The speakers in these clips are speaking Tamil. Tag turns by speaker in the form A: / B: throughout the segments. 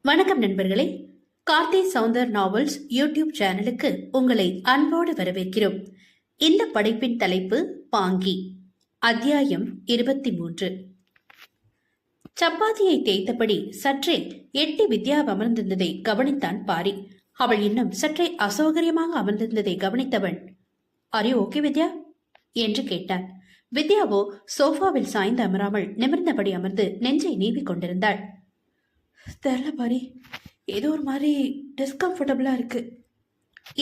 A: வணக்கம் நண்பர்களே. கார்த்தி சவுந்தர் நாவல்ஸ் யூடியூப் சேனலுக்கு உங்களை அன்போடு வரவேற்கிறோம். இந்த படைப்பின் தலைப்பு பாங்கி. அத்தியாயம் 23. சப்பாத்தியை தேய்த்தபடி சற்றே எட்டி வித்யா அமர்ந்திருந்ததை கவனித்தான் பாரி. அவள் இன்னும் சற்றே அசௌகரியமாக அமர்ந்திருந்ததை கவனித்தவன், "ஆர் யூ ஓகே வித்யா?" என்று கேட்டான். வித்யாவோ சோஃபாவில் சாய்ந்து அமராமல் நிமிர்ந்தபடி அமர்ந்து நெஞ்சை நீவிக் கொண்டிருந்தாள். தெரியல பாரி, ஏதோ ஒரு மாதிரி டிஸ்கம்ஃபர்டபுளா இருக்கு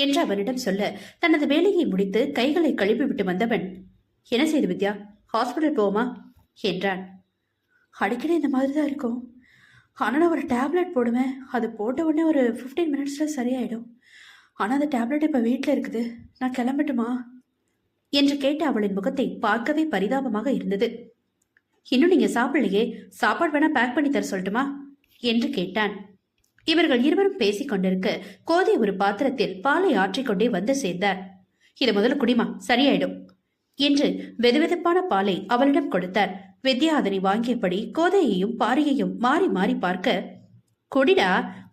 A: என்று அவனிடம் சொல்ல, தனது வேலையை முடித்து கைகளை கழுவி விட்டு வந்தவன், "என்ன செய்து வித்யா, ஹாஸ்பிட்டல் போவோமா?" என்றான். "அடிக்கடி இந்த மாதிரி தான் இருக்கும். ஆனால் நான் ஒரு டேப்லெட் போடுவேன். அது போட்ட உடனே ஒரு 15 மினிட்ஸில் சரியாயிடும். ஆனால் அந்த டேப்லெட் இப்போ வீட்டில் இருக்குது. நான் கிளம்பட்டுமா?" என்று கேட்ட அவளின் முகத்தை பார்க்கவே பரிதாபமாக இருந்தது. "இன்னும் நீங்க சாப்பிடலையே, சாப்பாடு வேணா பேக் பண்ணி தர சொல்லட்டுமா?" என்று கேட்டான். இவர்கள் இருவரும் பேசிக் கொண்டிருக்க கோதை ஒரு பாத்திரத்தில் பாலை ஆற்றிக்கொண்டே வந்து சேர்ந்தார். "இதை முதல்ல குடிமா, சரியாயிடும்" என்று வெதுவெதுப்பான பாலை அவளிடம் கொடுத்தார். வித்யா அதனை வாங்கியபடி கோதையையும் பாரியையும் மாறி மாறி பார்க்க, "குடிடா,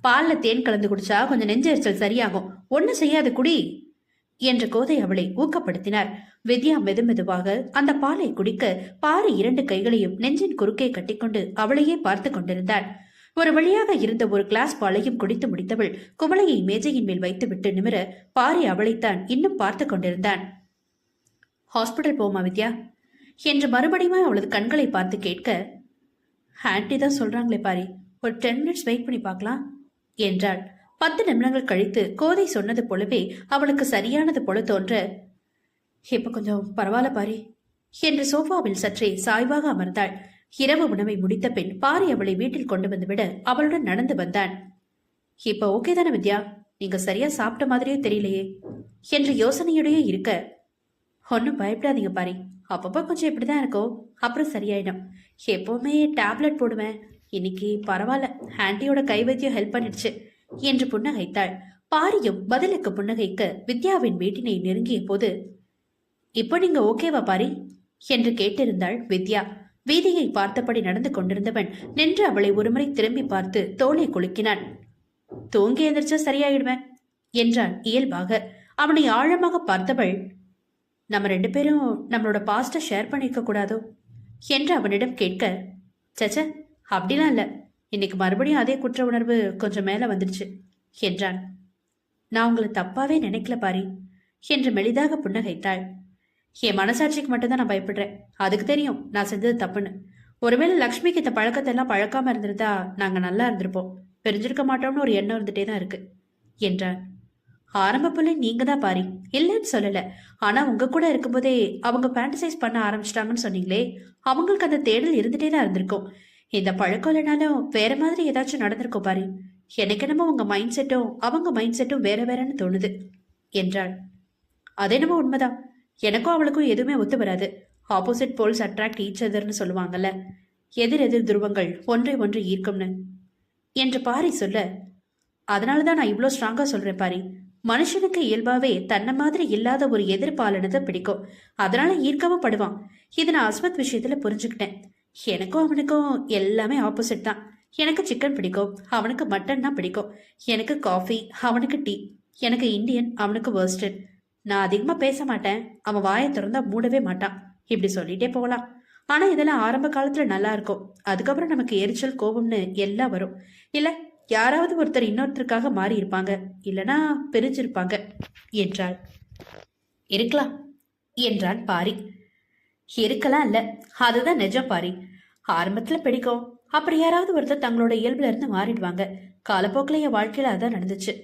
A: பால்ல தேன் கலந்து குடிச்சா கொஞ்சம் நெஞ்செரிச்சல் சரியாகும், ஒண்ணு செய்யாது, குடி" என்று கோதை அவளை ஊக்கப்படுத்தினார். வித்யா மெதுமெதுவாக அந்த பாலை குடிக்க பாரி 2 கைகளையும் நெஞ்சின் குறுக்கே கட்டிக்கொண்டு அவளையே பார்த்து கொண்டிருந்தாள். ஒரு வழியாக இருந்த ஒரு கிளாஸ் பாலையும் குடித்து முடித்தவள் குவளையை மேஜையின் மேல் வைத்துவிட்டு நிமிர பாரி அவளைத்தான் இன்னும் பார்த்து கொண்டிருந்தான். "ஹாஸ்பிட்டல் போமா வித்யா?" என்று மறுபடியும் அவளது கண்களை பார்த்து கேட்க, "ஆன்டி தான் சொல்றாங்களே பாரி, ஒரு 10 மினிட்ஸ் வெயிட் பண்ணி பார்க்கலாம்" என்றாள். 10 நிமிடங்கள் கழித்து கோதை சொன்னது போலவே அவளுக்கு சரியானது போல தோன்ற, "இப்ப கொஞ்சம் பரவாயில்ல பாரி" என்று சோஃபாவில் சற்றே சாய்வாக அமர்ந்தாள். இரவு உணவை முடித்த பின் பாரி அவளை வீட்டில் கொண்டு வந்துவிட அவளுடன் நடந்து வந்தான். "இப்ப ஓகே தானே வித்யா? நீங்க சரியா சாப்பிட்ட மாதிரியே தெரியலையே" என்று யோசனையுடைய இருக்க, "ஒன்னும் பயப்படாதீங்க பாரி, அப்பப்போ கொஞ்சம் இப்படிதான் இருக்கும், அப்புறம் சரியாயிடும். எப்பவுமே டேப்லெட் போடுவேன், இன்னைக்கு பரவாயில்ல, ஆன்டியோட கைவைத்தியம் ஹெல்ப் பண்ணிடுச்சு" என்று புன்னகைத்தாள். பாரியும் பதிலுக்கு புன்னகைக்க வித்யாவின் வீட்டினை நெருங்கிய போது, "இப்போ நீங்க ஓகேவா பாரி?" என்று கேட்டிருந்தாள் வித்யா. வீதியை பார்த்தபடி நடந்து கொண்டிருந்தவன் நின்று அவளை ஒருமுறை திரும்பி பார்த்து தோளை குலுக்கினான். "தூங்கி எந்திரிச்சா சரியாயிடுவேன்" என்றான் இயல்பாக. அவனை ஆழமாக பார்த்தவள், "நம்ம 2 பேரும் நம்மளோட பாஸ்ட ஷேர் பண்ணிருக்க கூடாதோ" என்று அவனிடம் கேட்க, "சச்ச, அப்படிலாம் இல்ல, இன்னைக்கு மறுபடியும் அதே குற்ற உணர்வு கொஞ்சம் மேல வந்துடுச்சு" என்றான். "நான் உங்களை தப்பாவே நினைக்கல பாரி" என்று மெலிதாக புன்னகைத்தாள். "என் மனசாட்சிக்கு மட்டும்தான் நான் பயப்படுறேன். அதுக்கு தெரியும் நான் செஞ்சது தப்புன்னு. ஒருவேளை லக்ஷ்மிக்கு இந்த பழக்கத்தை எல்லாம் பழக்காம இருந்திருந்தா நாங்க நல்லா இருந்திருப்போம், பிரிஞ்சிருக்க மாட்டோம்னு ஒரு எண்ணம் இருந்துட்டே தான் இருக்கு" என்றான். "ஆரம்ப புள்ளி நீங்க தான் பாரி, இல்லைன்னு சொல்லல. ஆனா உங்க கூட இருக்கும்போதே அவங்க ஃபேண்டசைஸ் பண்ண ஆரம்பிச்சிட்டாங்கன்னு சொன்னீங்களே, அவங்களுக்கு அந்த தேடல் இருந்துட்டே தான் இருந்திருக்கும். இந்த பழக்கம் இல்லைனாலும் வேற மாதிரி ஏதாச்சும் நடந்திருக்கும் பாரி. எனக்கு என்னமோ உங்க மைண்ட் செட்டும் அவங்க மைண்ட் செட்டும் வேற வேறன்னு தோணுது" என்றாள். "அது என்னமோ உண்மைதான். எனக்கும் அவளுக்கும் எதுவுமே ஒத்து வராது. ஆப்போசிட் போல்ஸ் அட்ராக்ட் ஈச் அதர்னு சொல்லுவாங்கல்ல, எதிர் எதிர் துருவங்கள் ஒன்றை ஒன்று ஈர்க்கும்னு" என்று பாரி சொல்ல, "அதனாலதான் நான் இவ்வளோ ஸ்ட்ராங்கா சொல்றேன் பாரி. மனுஷனுக்கு இயல்பாவே தன்னை மாதிரி இல்லாத ஒரு எதிர்பாலனத்தை பிடிக்கும், அதனால ஈர்க்கவும் படுவான். இதை நான் அஸ்வத் விஷயத்துல புரிஞ்சுக்கிட்டேன். எனக்கும் அவனுக்கும் எல்லாமே ஆப்போசிட் தான். எனக்கு சிக்கன் பிடிக்கும், அவனுக்கு மட்டன் தான் பிடிக்கும். எனக்கு காஃபி, அவனுக்கு டீ. எனக்கு இந்தியன், அவனுக்கு வெஸ்டர்ன். நான் அதிகமா பேச மாட்டேன், அவன் வாயை திறந்தா மூடவே மாட்டான். இப்படி சொல்லிட்டே போகலாம். ஆனா இதெல்லாம் ஆரம்ப காலத்துல நல்லா இருக்கும். அதுக்கப்புறம் நமக்கு எரிச்சல், கோபம்னு எல்லாம் வரும். இல்ல யாராவது ஒருத்தர் இன்னொருத்தருக்காக மாறி இருப்பாங்க, இல்லனா பிரிஞ்சிருப்பாங்க" என்றாள். "இருக்கலாம்" என்றான் பாரி. "இருக்கலாம் இல்ல, அதுதான் நிஜம் பாரி. ஆரம்பத்துல பிடிக்கும், அப்படி யாராவது ஒருத்தர் தங்களோட இயல்புல இருந்து மாறிடுவாங்க. காலப்போக்கில் என் வாழ்க்கையில அதான் நடந்துச்சு.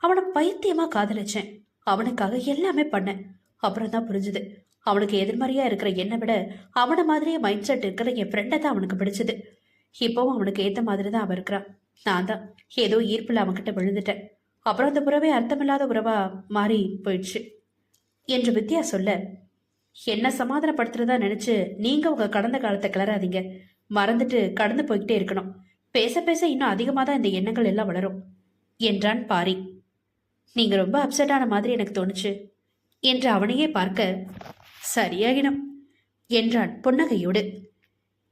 A: அவனை பைத்தியமா காதலிச்சேன், அவனுக்காக எல்லாமே பண்ணேன். அப்புறம் தான் புரிஞ்சுது, அவனுக்கு எதிர்மறையா இருக்கிற என்னை விட அவனை மாதிரியே மைண்ட் செட் இருக்கிற என் ஃப்ரெண்டை தான் அவனுக்கு பிடிச்சது. இப்பவும் அவனுக்கு ஏத்த மாதிரி தான் அவன் இருக்கிறான். நான் தான் ஏதோ ஈர்ப்பில் அவன்கிட்ட விழுந்துட்டேன். அப்புறம் அந்த உறவே அர்த்தமில்லாத உறவா மாறி போயிடுச்சு" என்று வித்யா சொல்ல, "என்ன சமாதானப்படுத்துறதா நினைச்சு நீங்க உங்க கடந்த காலத்தை கிளறாதீங்க. மறந்துட்டு கடந்து போய்கிட்டே இருக்கணும். பேச பேச இன்னும் அதிகமா தான் இந்த எண்ணங்கள் எல்லாம் வளரும்" என்றான் பாரி. "நீங்க ரொம்ப அப்செட் ஆன மாதிரி எனக்கு தோணுச்சு" என்று அவனையே பார்க்க, "சரியாகிடும்" என்றான் புன்னகையோடு.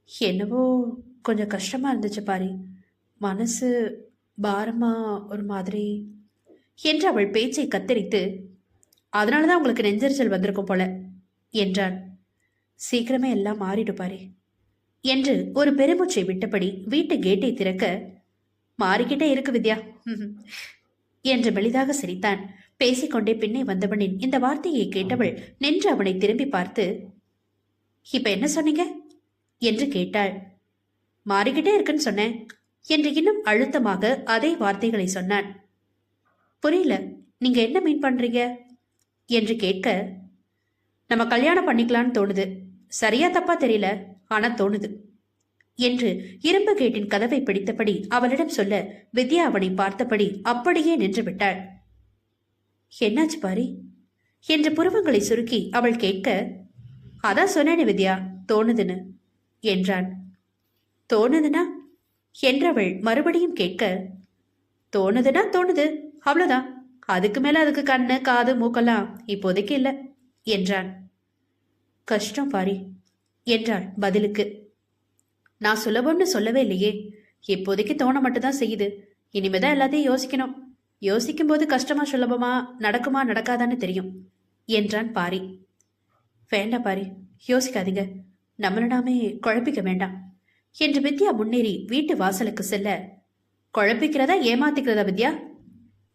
A: "என்னவோ கொஞ்சம் கஷ்டமா இருந்துச்சு பாரி. மனசு பாரமா ஒரு மாதிரி என்று அவள் பேச்சை கத்தரித்து, அதனாலதான் உங்களுக்கு நெஞ்சரிச்சல் வந்திருக்கும் போல என்றான். சீக்கிரமே எல்லாம் மாறிடு பாரு என்று ஒரு பெருமூச்சை விட்டபடி வீட்டு கேட்டை திறக்க, மாறிக்கிட்டே இருக்கு வித்யா என்று மெலிதாக சிரித்தான். பேசிக்கொண்டே பின்னே வந்தவனின் இந்த வார்த்தையை கேட்டவள் நின்று அவனை திரும்பி பார்த்து, இப்ப என்ன சொன்னீங்க என்று கேட்டாள். மாறிக்கிட்டே இருக்குன்னு சொன்னேன் என்று இன்னும் அழுத்தமாக அதே வார்த்தைகளை சொன்னான். புரியல, நீங்க என்ன மீன் பண்றீங்க என்று கேட்க, நம்ம கல்யாணம் பண்ணிக்கலான்னு தோணுது. சரியா தப்பா தெரியல, ஆனா தோணுது என்று இரும்பு கேட்டின் கதவை பிடித்தபடி அவளிடம் சொல்ல, வித்யா அவனை பார்த்தபடி அப்படியே நின்று விட்டாள். என்னாச்சு பாரி என்று புருவங்களை சுருக்கி அவள் கேட்க, அதான் சொன்னேனே வித்யா, தோணுதுன்னு என்றான். தோணுதுனா என்றவள் மறுபடியும் கேட்க, தோணுதுன்னா தோணுது, அவ்வளவுதான். அதுக்கு மேல அதுக்கு கண்ணு காது மூக்கெல்லாம் இப்போதைக்கு இல்லை என்றான். கஷ்டம் பாரி என்றாள் பதிலுக்கு. நான் சுலபம்னு சொல்லவே இல்லையே, இப்போதைக்கு தோண மட்டும்தான் செய்யுது. இனிமேதான் எல்லாத்தையும் யோசிக்கணும். யோசிக்கும் போது கஷ்டமா சுலபமா நடக்குமா நடக்காதான்னு தெரியும் என்றான் பாரி. வேண்டாம் பாரி, யோசிக்காதீங்க, நம்மள நாமே குழப்பிக்க வேண்டாம் என்று வித்யா முன்னேறி வீட்டு வாசலுக்கு செல்ல, குழப்பிக்கிறதா ஏமாத்திக்கிறதா வித்யா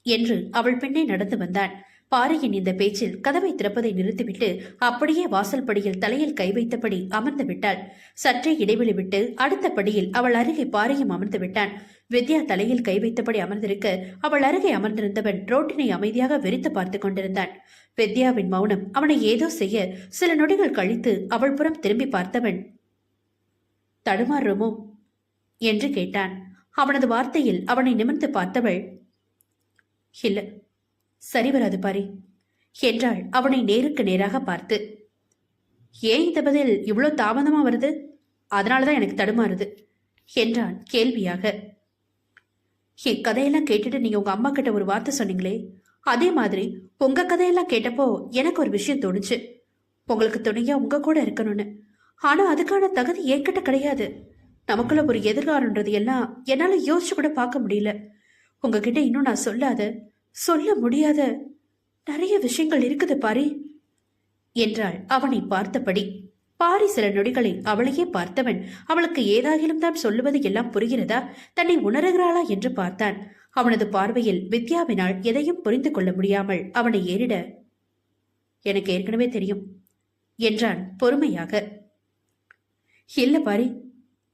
A: என்று அவள் பின்னே நடந்து வந்தான். பாரியின் இந்த பேச்சில் கதவை திறப்பதை நிறுத்திவிட்டு அப்படியே வாசல் படியில் தலையில் கை வைத்தபடி அமர்ந்து விட்டாள். சற்றே இடைவெளி விட்டு அடுத்த படியில் அவள் அருகே பாரியும் அமர்ந்து விட்டான். வித்யா தலையில் கை வைத்தபடி அமர்ந்திருக்க அவள் அருகே அமர்ந்திருந்தவன் ரோட்டினை அமைதியாக வெறித்து பார்த்து கொண்டிருந்தான். வித்யாவின் மௌனம் அவனை ஏதோ செய்ய சில நொடிகள் கழித்து அவள் புறம் திரும்பி பார்த்தவன், தடுமாறுமோ என்று கேட்டான். அவனது வார்த்தையில் அவனை நிமிர்ந்து பார்த்தவள், இல்ல, சரி வராது பாரி என்றாள் அவனை நேருக்கு நேராக பார்த்து. ஏன் இந்த பதில் இவ்வளோ தாமதமா வருது? அதனாலதான் எனக்கு தடுமாறுது என்றான் கேள்வியாக. என் கதையெல்லாம் கேட்டுட்டு நீங்க உங்க அம்மா கிட்ட ஒரு வார்த்தை சொன்னீங்களே, அதே மாதிரி உங்க கதையெல்லாம் கேட்டப்போ எனக்கு ஒரு விஷயம் தோணுச்சு. உங்களுக்கு துணையா உங்க கூட இருக்கணும்னு. ஆனா அதுக்கான தகுதி என்கிட்ட கிடையாது. நமக்குள்ள ஒரு எதிர்காலம்ன்றது எல்லாம் என்னால யோசிச்சு கூட பார்க்க முடியல. உங்ககிட்ட இன்னும் நான் சொல்ல முடியாத நிறைய விஷயங்கள் இருக்குது பாரி என்றாள் அவனை பார்த்தபடி. பாரி சில நொடிகளை அவளையே பார்த்தவன் அவளுக்கு ஏதாகிலும் தான் சொல்லுவது எல்லாம் புரிகிறதா, தன்னை உணர்கிறாளா என்று பார்த்தான். அவனது பார்வையில் வித்யாவினால் எதையும் புரிந்து கொள்ள முடியாமல் அவனை ஏறிட, எனக்கு ஏற்கனவே தெரியும் என்றான் பொறுமையாக. இல்ல பாரி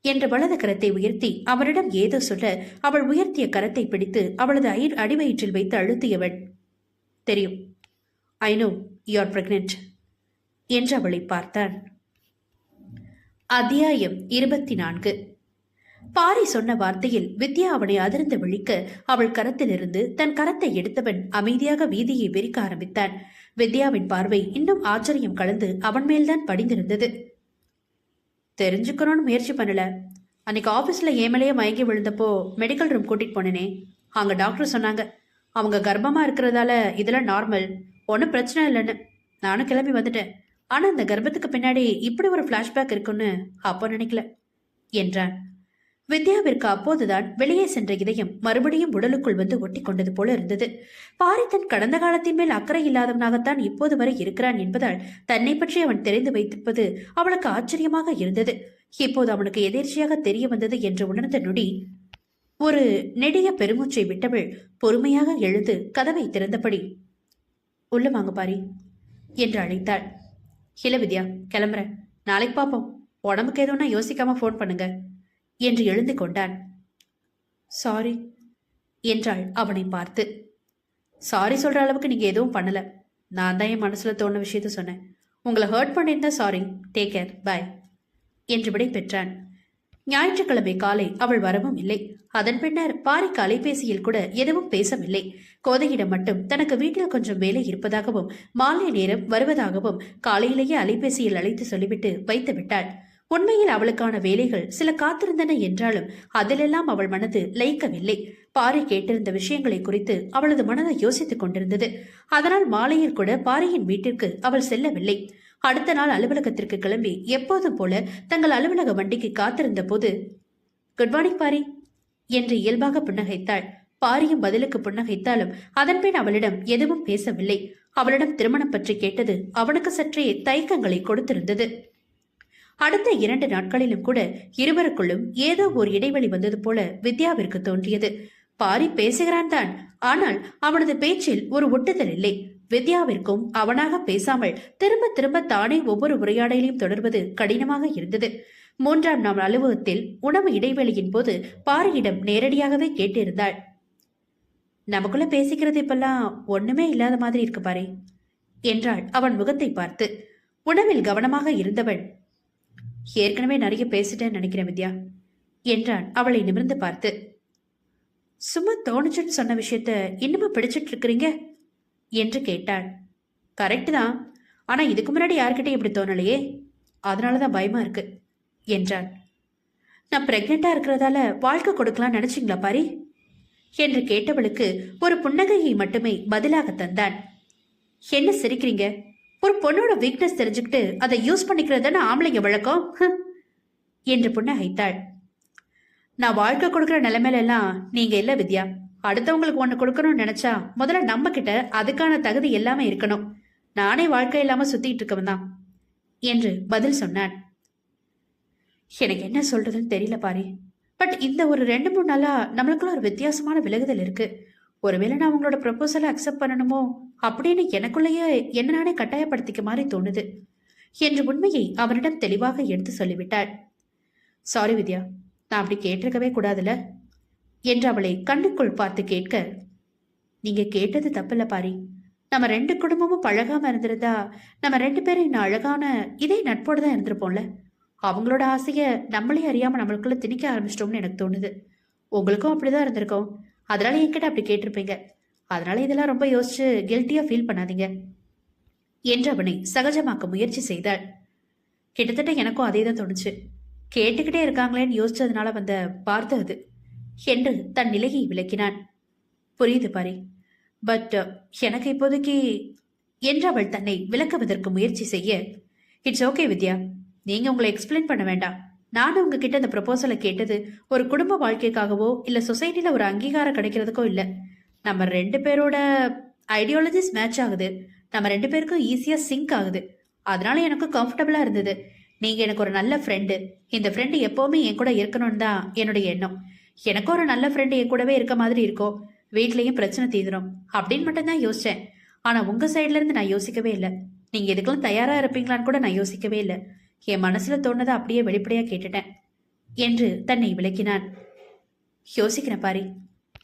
A: என்ற வலது கரத்தை உயர்த்தி அவனிடம் ஏதோ சொல்ல அவள் உயர்த்திய கரத்தை பிடித்து அவளது அடிவயிற்றில் வைத்து அழுத்தியவன், தெரியும், I know you are pregnant என்று அவளை பார்த்தான். அத்தியாயம் 24. பாரி சொன்ன வார்த்தையில் வித்யா அவனை அதிர்ந்து விழிக்க அவள் கரத்திலிருந்து தன் கரத்தை எடுத்தவன் அமைதியாக வீதியை வெறிக்க ஆரம்பித்தான். வித்யாவின் பார்வை இன்னும் ஆச்சரியம் கலந்து அவன் மேல்தான் படிந்திருந்தது. தெரிஞ்சுக்கணும்னு முயற்சி பண்ணல. அன்னைக்கு ஆபீஸ்ல ஏமலையே மயங்கி விழுந்தப்போ மெடிக்கல் ரூம் கூட்டிட்டு போனேனே, அங்க டாக்டர் சொன்னாங்க அவங்க கர்ப்பமா இருக்கிறதால இதெல்லாம் நார்மல், ஒன்னும் பிரச்சனை இல்லைன்னு. நானும் கிளம்பி வந்துட்டேன். ஆனா அந்த கர்ப்பத்துக்கு பின்னாடி இப்படி ஒரு பிளாஷ்பேக் இருக்குன்னு அப்போ நினைக்கல என்றான். வித்யாவிற்கு அப்போதுதான் வெளியே சென்ற இதயம் மறுபடியும் உடலுக்குள் வந்து ஒட்டி கொண்டது போல இருந்தது. பாரி தன் கடந்த காலத்தின் மேல் அக்கறை இல்லாதவனாகத்தான் இப்போது வரை இருக்கிறான் என்பதால் தன்னை பற்றி அவன் தெரிந்து வைத்திருப்பது அவளுக்கு ஆச்சரியமாக இருந்தது. இப்போது அவனுக்கு எதேர்ச்சியாக தெரிய வந்தது என்று உணர்ந்த நொடி ஒரு நெடிய பெருமூச்சை விட்டவள் பொறுமையாக எழுந்து கதவை திறந்தபடி, உள்ள வாங்க பாரி என்று அழைத்தாள். இல்ல வித்யா, கிளம்புறேன், நாளைக்கு பாப்போம். உடம்புக்கு எதுவும்னா யோசிக்காம போன் பண்ணுங்க என்று எழுந்து கொண்டான். சாரி என்றாள் அவனை பார்த்து. சாரி சொல்ற அளவுக்கு நீங்க எதுவும் பண்ணல. நான் தான் என் மனசுல தோண விஷயத்த சொன்னேன். உங்களை ஹர்ட் பண்ணியிருந்தா சாரி, டேக் கேர், பாய் என்று விடை பெற்றான். ஞாயிற்றுக்கிழமை காலை அவள் வரவும் இல்லை. அதன் பின்னர் பாரிக்கு அலைபேசியில் கூட எதுவும் பேசவில்லை. கோதையிடம் மட்டும் தனக்கு வீட்டில் கொஞ்சம் வேலை இருப்பதாகவும் மாலை நேரம் வருவதாகவும் காலையிலேயே அலைபேசியில் அழைத்து சொல்லிவிட்டு வைத்து விட்டாள். உண்மையில் அவளுக்கான வேலைகள் சில காத்திருந்தன என்றாலும் அதிலெல்லாம் அவள் மனது லயிக்கவில்லை. பாரி கேட்டிருந்த விஷயங்களை குறித்து அவளது மனதை யோசித்துக் கொண்டிருந்தது. அதனால் மாலையில் கூட பாரியின் வீட்டிற்கு அவள் செல்லவில்லை. அடுத்த நாள் அலுவலகத்திற்கு கிளம்பி எப்போதும் போல தங்கள் அலுவலக வண்டிக்கு காத்திருந்த போது, குட் மார்னிங் பாரி என்று இயல்பாக புன்னகைத்தாள். பாரியும் பதிலுக்கு புன்னகைத்தாலும் அதன்பின் அவளிடம் எதுவும் பேசவில்லை. அவளிடம் திருமணம் பற்றி கேட்டது அவனுக்கு சற்றே தயக்கங்களை கொடுத்திருந்தது. அடுத்த 2 நாட்களிலும் கூட இருவருக்குள்ளும் ஏதோ ஒரு இடைவெளி வந்தது போல வித்யாவிற்கு தோன்றியது. பாரி பேசுகிறான் தான், ஆனால் அவனது பேச்சில் ஒரு ஒட்டுதல் இல்லை. வித்யாவிற்கும் அவனாக பேசாமல் திரும்ப திரும்ப தானே ஒவ்வொரு உரையாடலையும் தொடர்வது கடினமாக இருந்தது. 3ஆம் நாள் அலுவலகத்தில் உணவு இடைவெளியின் போது பாரியிடம் நேரடியாகவே கேட்டிருந்தாள். நமக்குள்ள பேசிக்கிறது இப்பெல்லாம் ஒண்ணுமே இல்லாத மாதிரி இருக்கு பாரு என்றாள் அவன் முகத்தை பார்த்து. உணவில் கவனமாக இருந்தவன், ஏற்கனவே நிறைய பேசிட்டேன்னு நினைக்கிறேன் வித்யா என்றான் அவளை நிமிர்ந்து பார்த்து. சும்மா தோணுச்சுன்னு சொன்ன விஷயத்த இன்னுமா பிடிச்சிட்டு இருக்கிறீங்க என்று கேட்டாள். கரெக்டு தான், ஆனா இதுக்கு முன்னாடி யார்கிட்டயும் இப்படி தோணலையே, அதனாலதான் பயமா இருக்கு என்றான். நான் பிரெக்னெண்டா இருக்கிறதால வாழ்க்கை கொடுக்கலாம் நினைச்சிங்களா பாரி என்று கேட்டவளுக்கு ஒரு புன்னகையை மட்டுமே பதிலாக தந்தான். என்ன சிரிக்கிறீங்க? ஒரு பொண்ணோட வீக்னஸ் தெரிஞ்சுக்கிட்டு அதை யூஸ் பண்ணிக்கிறதான ஆம்பளைங்க வழக்கம் என்று புன்னகைத்தாள். நான் வாழ்க்கை கொடுக்குற நிலைமையில எல்லாம் நீங்க இல்ல வித்யா. அடுத்தவங்களுக்கு ஒண்ணு கொடுக்கணும்னு நினைச்சா முதல்ல நம்ம கிட்ட அதுக்கான தகுதி எல்லாமே இருக்கணும். நானே வாழ்க்கை இல்லாம சுத்திட்டு இருக்கவன் தான் என்று பதில் சொன்னான். எனக்கு என்ன சொல்றதுன்னு தெரியல பாரி. பட் இந்த ஒரு 2-3 நாளா நம்மளுக்குள்ள ஒரு வித்தியாசமான விலகுதல் இருக்கு. ஒருவேளை நான் உங்களோட ப்ரப்போசலை அக்செப்ட் பண்ணணுமோ அப்படின்னு எனக்குள்ளேயே என்ன நானே கட்டாயப்படுத்திக்க மாதிரி தோணுது என்று உண்மையை அவனிடம் தெளிவாக எடுத்து சொல்லிவிட்டாள். சாரி வித்யா, நான் அப்படி கேட்டிருக்கவே கூடாதுல என்று அவளை கண்ணுக்குள் பார்த்து கேட்க, நீங்க கேட்டது தப்பில்ல பாரி. நம்ம 2 குடும்பமும் பழகாம இருந்திருந்தா நம்ம 2 பேரும் இன்னும் அழகான இதே நட்போடு தான் இருந்திருப்போம்ல. அவங்களோட ஆசைய நம்மளே அறியாம நம்மளுக்குள்ள திணிக்க ஆரம்பிச்சிட்டோம்னு எனக்கு தோணுது. உங்களுக்கும் அப்படிதான் இருந்திருக்கோம். அதனால என்கிட்ட அப்படி கேட்டிருப்பீங்க. அதனால இதெல்லாம் ரொம்ப யோசிச்சு கில்ட்டியா ஃபீல் பண்ணாதீங்க என்று அவனை சகஜமாக்க முயற்சி செய்தாள். கிட்டத்தட்ட எனக்கும் அதே தான் தோணுச்சு. கேட்டுக்கிட்டே இருக்காங்களேன்னு யோசிச்சதுனால வந்த வார்த்தை அது என்று தன் நிலையை விளக்கினான். புரியுது பாரி, பட் எனக்கு இப்போதைக்கு என்று அவள் தன்னை விளக்குவதற்கு முயற்சி செய்ய, இட்ஸ் ஓகே வித்யா, நீங்க உங்களை எக்ஸ்பிளைன் பண்ண வேண்டாம். நானும் உங்ககிட்ட இந்த ப்ரப்போசலை கேட்டது ஒரு குடும்ப வாழ்க்கைக்காகவோ இல்ல சொசைட்டில ஒரு அங்கீகாரம் கிடைக்கிறதுக்கோ இல்ல. நம்ம 2 பேரோட ஐடியாலஜிஸ் மேட்ச் ஆகுது. நம்ம 2 பேருக்கும் ஈஸியா சிங்க் ஆகுது. அதனால எனக்கு கம்ஃபர்டபுளா இருந்தது. நீங்க எனக்கு ஒரு நல்ல ஃப்ரெண்டு. இந்த ஃப்ரெண்டு எப்பவுமே என் கூட இருக்கணும்னு தான் என்னுடைய எண்ணம். எனக்கும் ஒரு நல்ல ஃப்ரெண்டு என் கூடவே இருக்க மாதிரி இருக்கும். வீட்லயும் பிரச்சனை தீந்துரும் அப்படின்னு மட்டும் தான் யோசிச்சேன். ஆனா உங்க சைட்ல இருந்து நான் யோசிக்கவே இல்லை. நீங்க இதுக்கெல்லாம் தயாரா இருப்பீங்களான்னு கூட நான் யோசிக்கவே இல்லை. என் மனசுல தோணுதை அப்படியே வெளிப்படையா கேட்டுட்டேன் என்று தன்னை விளக்கினான். யோசிக்கிறேன் பாரி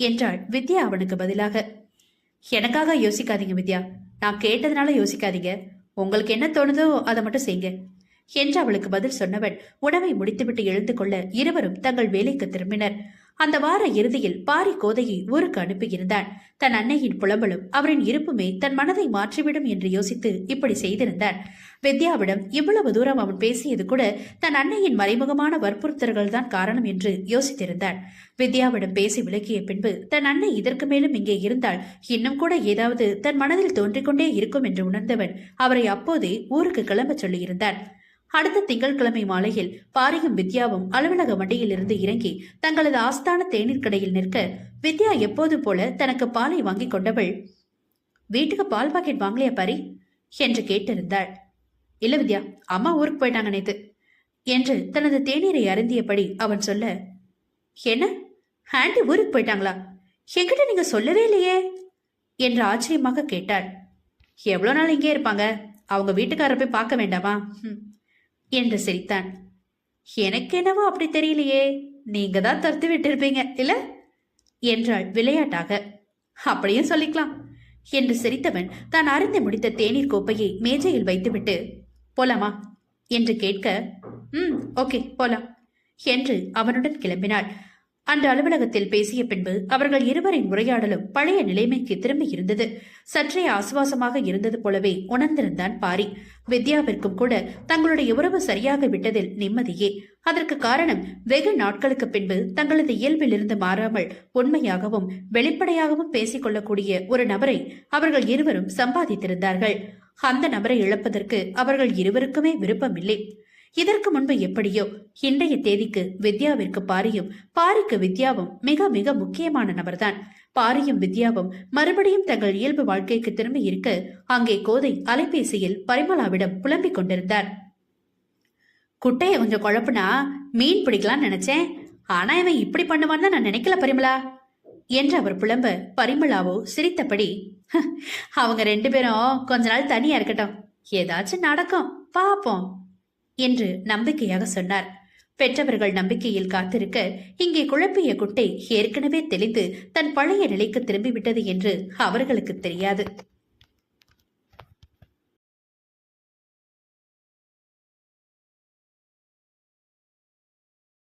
A: என்றாள் வித்யா அவனுக்கு பதிலாக. எனக்காக யோசிக்காதீங்க வித்யா, நான் கேட்டதுனால யோசிக்காதீங்க. உங்களுக்கு என்ன தோணுதோ அதை மட்டும் செய்யுங்க என்று அவளுக்கு பதில் சொன்னவன் உணவை முடித்துவிட்டு எழுந்து கொள்ள இருவரும் தங்கள் வேலைக்கு திரும்பினர். அந்த வார இறுதியில் பாரி கோதையை ஊருக்கு அனுப்பியிருந்தான். தன் அன்னையின் புலம்பலும் அவரின் இருப்புமே தன் மனதை மாற்றிவிடும் என்று யோசித்து இப்படி செய்திருந்தான். வித்யாவிடம் இவ்வளவு தூரம் அவன் பேசியது கூட தன் அன்னையின் மறைமுகமான வற்புறுத்தல்கள் தான் காரணம் என்று யோசித்திருந்தான். வித்யாவிடம் பேசி விலக்கிய பின்பு தன் அன்னை இதற்கு மேலும் இங்கே இருந்தால் இன்னும் கூட ஏதாவது தன் மனதில் தோன்றிக்கொண்டே இருக்கும் என்று உணர்ந்தவன் அவரை அப்போதே ஊருக்கு கிளம்ப சொல்லியிருந்தான். அடுத்த திங்கட்கிழமை மாலையில் பாரியும் வித்யாவும் அலுவலக வண்டியில் இருந்து இறங்கி தங்களது ஆஸ்தான தேநீர் கடையில் நிற்க, வித்யா எப்போது போல தனக்கு பாலை வாங்கி கொண்டவள், வீட்டுக்கு பால் பாக்கெட் வாங்கலையா பாரி என்று கேட்டிருந்தாள். இல்ல வித்யா, அம்மா ஊருக்கு போயிட்டாங்க நேத்து என்று தனது தேநீரை அருந்தியபடி அவன் சொல்ல, என்ன ஆண்டி ஊருக்கு போயிட்டாங்களா? என்கிட்ட நீங்க சொல்லவே இல்லையே என்று ஆச்சரியமாக கேட்டாள். எவ்வளவு நாள் இங்கே இருப்பாங்க, அவங்க வீட்டுக்காரரை போய் பார்க்க வேண்டாமா என்று சிரித்தான். எனக்கு என்னவோ அப்படி தெரியலையே, நீங்க தான் தடுத்து விட்டிருப்பீங்க இல்ல என்றாள் விளையாட்டாக. அப்படியும் சொல்லிக்கலாம் என்று சிரித்தவன் தான் அருந்தி முடித்த தேநீர் கோப்பையை மேஜையில் வைத்துவிட்டு, போலாமா என்று கேட்க, ஓகே போலாம் என்று அவனுடன் கிளம்பினாள். அன்று அலுவலகத்தில் பேசிய பின்பு அவர்கள் இருவரின் உரையாடலும் பழைய நிலைமைக்கு திரும்பி இருந்தது. சற்றே ஆசுவாசமாக இருந்தது போலவே உணர்ந்திருந்தான் பாரி. வித்யாவிற்கும் கூட தங்களுடைய உறவு சரியாக விட்டதில் நிம்மதியே. அதற்கு காரணம் வெகு நாட்களுக்கு பின்பு தங்களது இயல்பில் இருந்து மாறாமல் உண்மையாகவும் வெளிப்படையாகவும் பேசிக் கொள்ளக்கூடிய ஒரு நபரை அவர்கள் இருவரும் சம்பாதித்திருந்தார்கள். அந்த நபரை இழப்பதற்கு அவர்கள் இருவருக்குமே விருப்பமில்லை. இதற்கு முன்பு எப்படியோ இன்றைய தேதிக்கு வித்யாவிற்கு பாரியும், பாரிக்கு வித்யாவும் மிக மிக முக்கியமான நபர்தான். பாரியும் வித்யாவும் மறுபடியும் தங்கள் இயல்பு வாழ்க்கைக்கு திரும்பி இருக்க அங்கே கோதை அலைபேசியில் பரிமளாவிடம் புலம்பிக் கொண்டிருந்தார். குட்டைய கொஞ்சம் குழப்புனா மீன் பிடிக்கலாம்னு நினைச்சேன், ஆனா இவன் இப்படி பண்ணுவான்னு நான் நினைக்கல பரிமளா என்று அவர் புலம்ப, பரிமளாவோ சிரித்தபடி, அவங்க 2 பேரும் கொஞ்ச நாள் தனியா இருக்கட்டும், ஏதாச்சும் நடக்கும் பாப்போம் என்று நம்பிக்கையாக சொன்னார். பெற்றவர்கள் நம்பிக்கையில் காத்திருக்க இங்கே குழப்பிய குட்டை ஏற்கனவே தெளிந்து தன் பழைய நிலைக்கு திரும்பிவிட்டது என்று அவர்களுக்கு தெரியாது.